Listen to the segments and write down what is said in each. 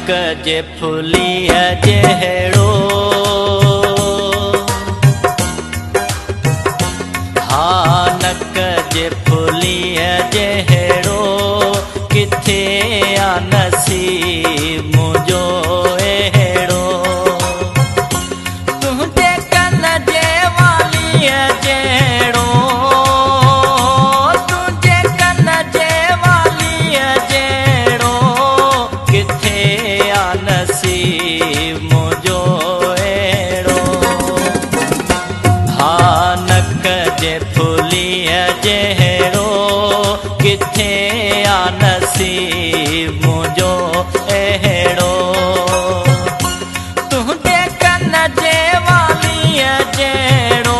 नक जे फुलीअ जहिड़ो हा नक जे फुलीअ जहिड़ो किथे आ नसीब मुंहिंजो अहिड़ो तुंहिंजे कन जे वालीअ जहिड़ो तुंहिंजे कन जे वालीअ जहिड़ो किथे आ नसीब मुंहिंजो अहिड़ो हा नक जे फुलीअ जहिड़ो किथे आ नसीब मुंहिंजो अहिड़ो तुंहिंजे कन जे वालीअ जहिड़ो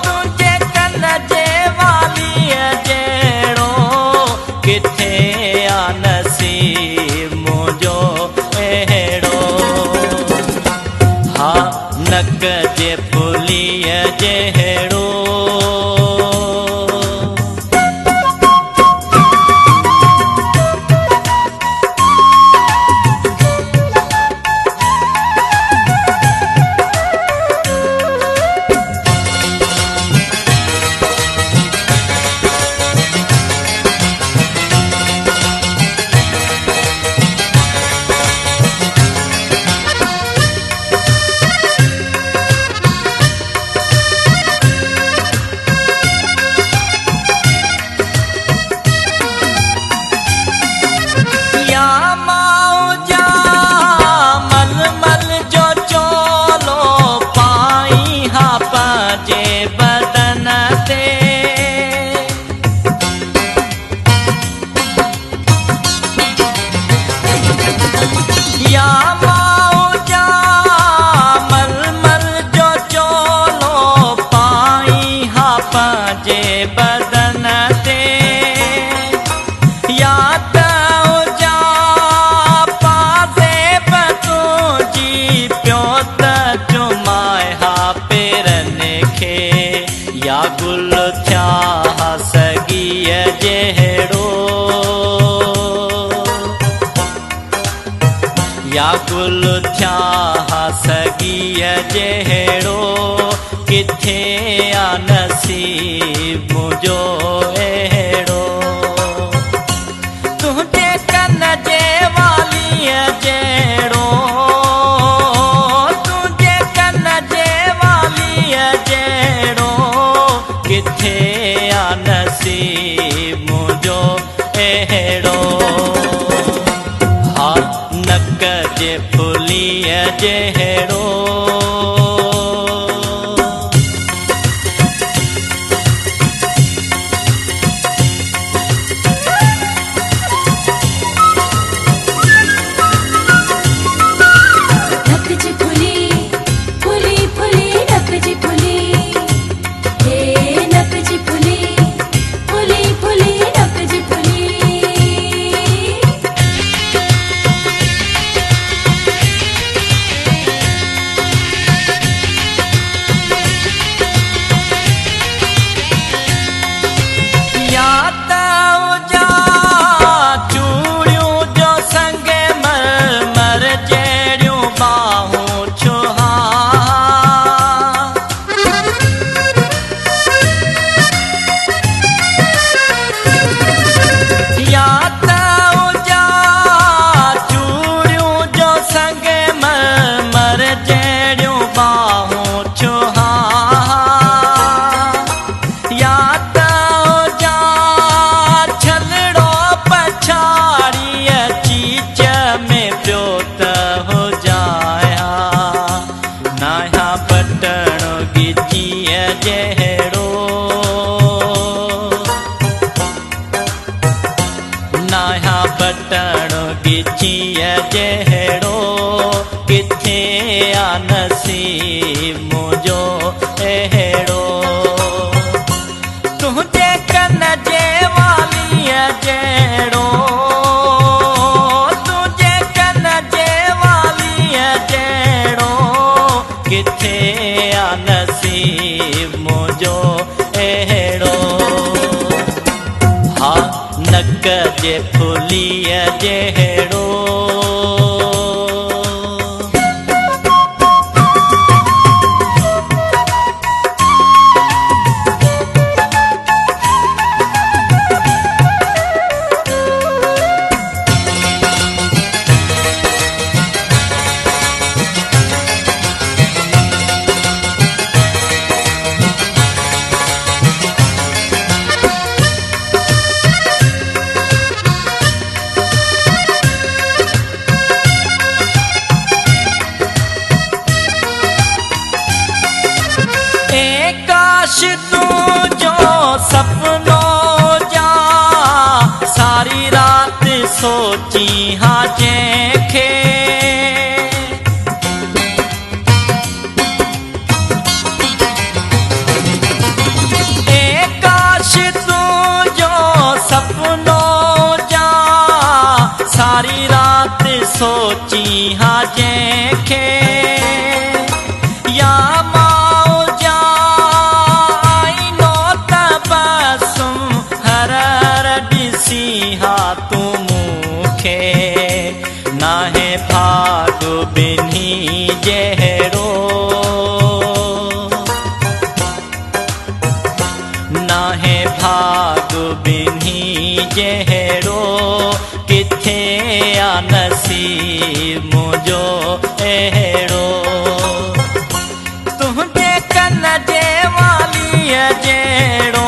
तुंहिंजे कन जे वालीअ जहिड़ो किथे आ नसीब मुंहिंजो अहिड़ो हा नक जे फुलीअ जहिड़ो बदन ते या त उजा पासे तुंहिंजी पियो त चुमाए हा पेरनि खे या गुल थिया हा सॻीअ जहिड़ो या गुल थिया हा सॻीअ जहिड़ो किथे आ नसीब मुंहिंजो अहिड़ो तुंहिंजे कन जे वालीअ जहिड़ो तुंहिंजे कन जे वालीअ जहिड़ो किथे आ नसीब मुंहिंजो अहिड़ो हा नक जे फुलीअ जहिड़ो गिचीअ जहिड़ो किथे आ नसीब मुंहिंजो अहिड़ो तुंहिंजे कन जे वालीअ जहिड़ो तुंहिंजे कन जे वालीअ जहिड़ो किथे आ नसीब मुंहिंजो अहिड़ो हा नक जे फुलीअ जहिड़ो तुझो सपनो जा सारी रात सोची हाँ जंहिंखे काश तुझो सपनो जा सारी रात सोची हाँ जंहिंखे या नाहे भाग बिन्ही जहिड़ो नाहे भाग बिन्ही जहिड़ो किथे आ नसीब मुंहिंजो अहिड़ो तुंहिंजे कन जे वालीअ जहिड़ो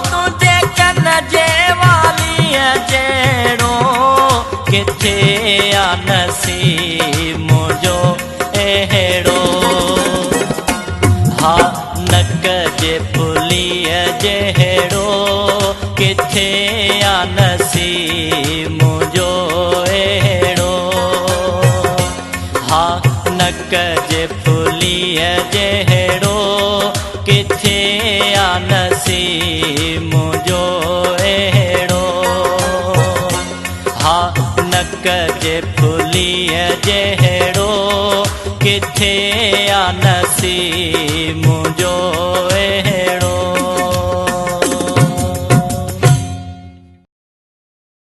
तुंहिंजे कन जे वालीअ जहिड़ो किथे आ नसीब मुंहिंजो अहिड़ो हा नक जे फुलीअ जहिड़ो किथे आ नसीब मुंहिंजो अहिड़ो हा नक जे फुलीअ जहिड़ो किथे आ नसीब मुंहिंजो अहिड़ो हा नक जे फुलीअ जहिड़ो किथे आ नसीब